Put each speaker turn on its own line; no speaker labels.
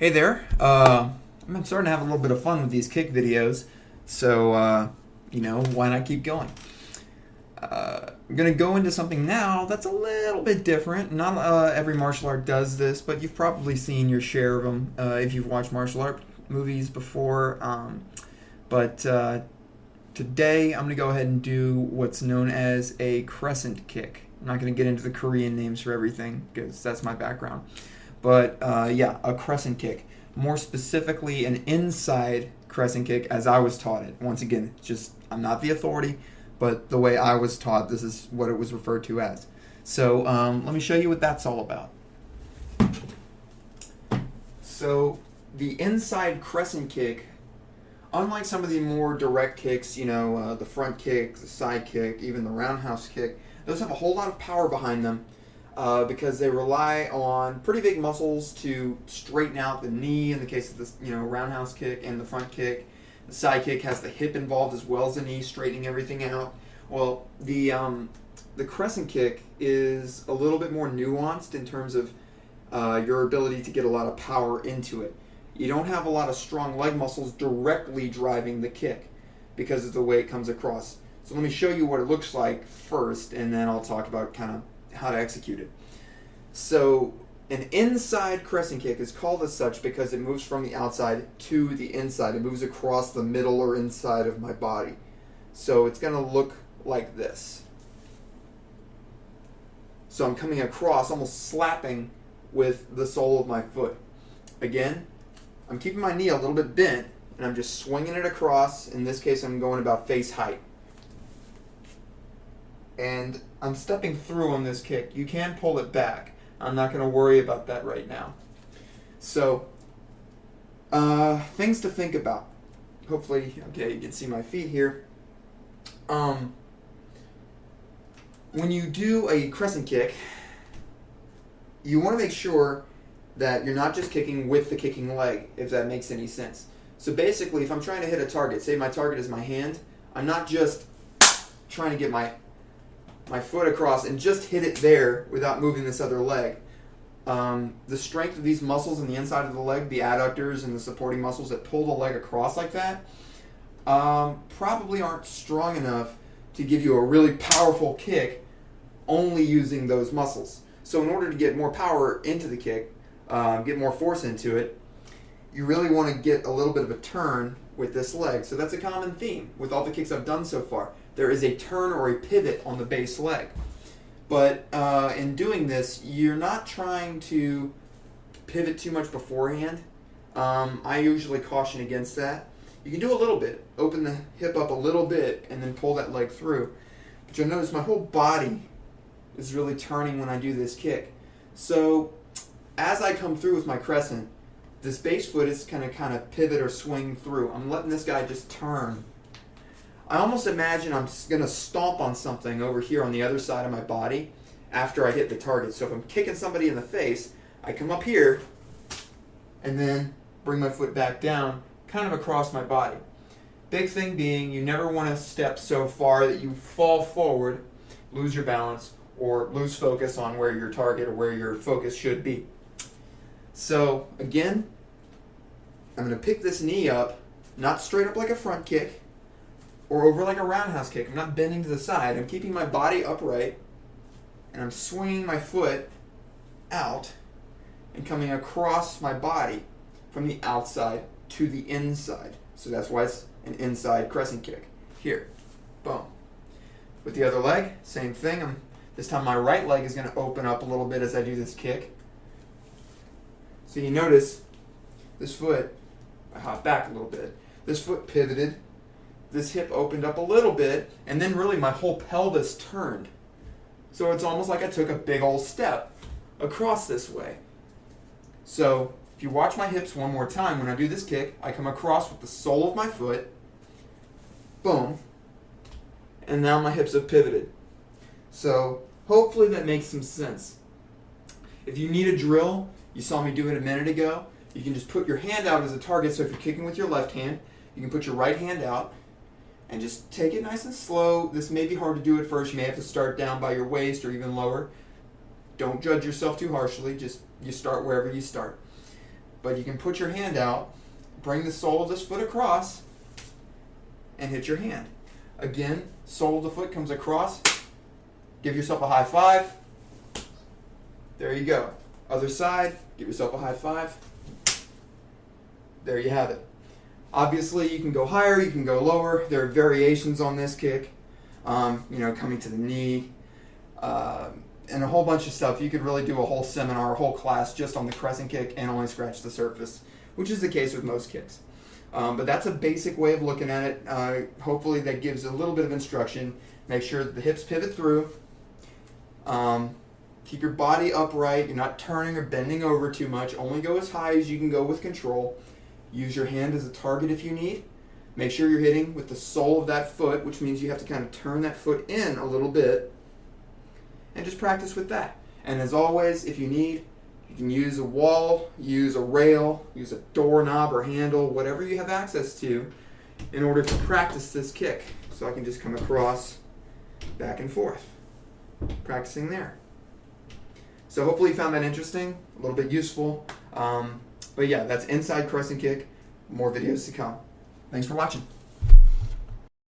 Hey there. I'm starting to have a little bit of fun with these kick videos, so why not keep going? I'm gonna go into something now that's a little bit different. Not every martial art does this, but you've probably seen your share of them if you've watched martial art movies before. But today I'm gonna go ahead and do what's known as a crescent kick. I'm not gonna get into the Korean names for everything because that's my background. But yeah, a crescent kick. More specifically, an inside crescent kick as I was taught it. Once again, just I'm not the authority, but the way I was taught, this is what it was referred to as. So let me show you what that's all about. So the inside crescent kick, unlike some of the more direct kicks, the front kick, the side kick, even the roundhouse kick, those have a whole lot of power behind them. Because they rely on pretty big muscles to straighten out the knee in the case of this, roundhouse kick and the front kick. The side kick has the hip involved as well as the knee, straightening everything out. Well, the crescent kick is a little bit more nuanced in terms of your ability to get a lot of power into it. You don't have a lot of strong leg muscles directly driving the kick because of the way it comes across. So let me show you what it looks like first, and then I'll talk about kind of how to execute it. So an inside crescent kick is called as such because it moves from the outside to the inside. It moves across the middle or inside of my body. So it's going to look like this. So I'm coming across, almost slapping with the sole of my foot. Again, I'm keeping my knee a little bit bent, and I'm just swinging it across. In this case, I'm going about face height. And I'm stepping through on this kick. You can pull it back. I'm not going to worry about that right now. So, things to think about. Hopefully, okay, you can see my feet here. When you do a crescent kick, you want to make sure that you're not just kicking with the kicking leg, if that makes any sense. So basically, if I'm trying to hit a target, say my target is my hand, I'm not just trying to get my foot across and just hit it there without moving this other leg. The strength of these muscles on the inside of the leg, the adductors and the supporting muscles that pull the leg across like that, probably aren't strong enough to give you a really powerful kick only using those muscles. So in order to get more power into the kick, get more force into it, you really want to get a little bit of a turn with this leg. So that's a common theme with all the kicks I've done so far. There is a turn or a pivot on the base leg. But in doing this, you're not trying to pivot too much beforehand. I usually caution against that. You can do a little bit. Open the hip up a little bit and then pull that leg through. But you'll notice my whole body is really turning when I do this kick. So as I come through with my crescent, this base foot is going to kind of pivot or swing through. I'm letting this guy just turn. I almost imagine I'm going to stomp on something over here on the other side of my body after I hit the target. So if I'm kicking somebody in the face, I come up here and then bring my foot back down, kind of across my body. Big thing being, you never want to step so far that you fall forward, lose your balance, or lose focus on where your target or where your focus should be. So again, I'm going to pick this knee up, not straight up like a front kick, or over like a roundhouse kick. I'm not bending to the side. I'm keeping my body upright, and I'm swinging my foot out and coming across my body from the outside to the inside. So that's why it's an inside crescent kick. Here, boom. With the other leg, same thing. This time my right leg is going to open up a little bit as I do this kick. So you notice this foot, I hop back a little bit. This foot pivoted. This hip opened up a little bit, and then really my whole pelvis turned. So it's almost like I took a big old step across this way. So if you watch my hips one more time, when I do this kick, I come across with the sole of my foot, boom, and now my hips have pivoted. So hopefully that makes some sense. If you need a drill, you saw me do it a minute ago, you can just put your hand out as a target. So if you're kicking with your left hand, you can put your right hand out, and just take it nice and slow. This may be hard to do at first. You may have to start down by your waist or even lower. Don't judge yourself too harshly. Just you start wherever you start. but you can put your hand out, bring the sole of this foot across, and hit your hand. Again, sole of the foot comes across, give yourself a high five. There you go. Other side, give yourself a high five. There you have it. Obviously, you can go higher, you can go lower. There are variations on this kick, coming to the knee, and a whole bunch of stuff. You could really do a whole seminar, a whole class just on the crescent kick and only scratch the surface, which is the case with most kicks. But that's a basic way of looking at it. Hopefully that gives a little bit of instruction. Make sure that the hips pivot through. Keep your body upright. You're not turning or bending over too much. Only go as high as you can go with control. Use your hand as a target if you need. Make sure you're hitting with the sole of that foot, which means you have to kind of turn that foot in a little bit. And just practice with that. And as always, if you need, you can use a wall, use a rail, use a doorknob or handle, whatever you have access to in order to practice this kick. So I can just come across, back and forth, practicing there. So hopefully you found that interesting, a little bit useful. But yeah, that's inside crescent kick. More videos to come. Thanks for watching.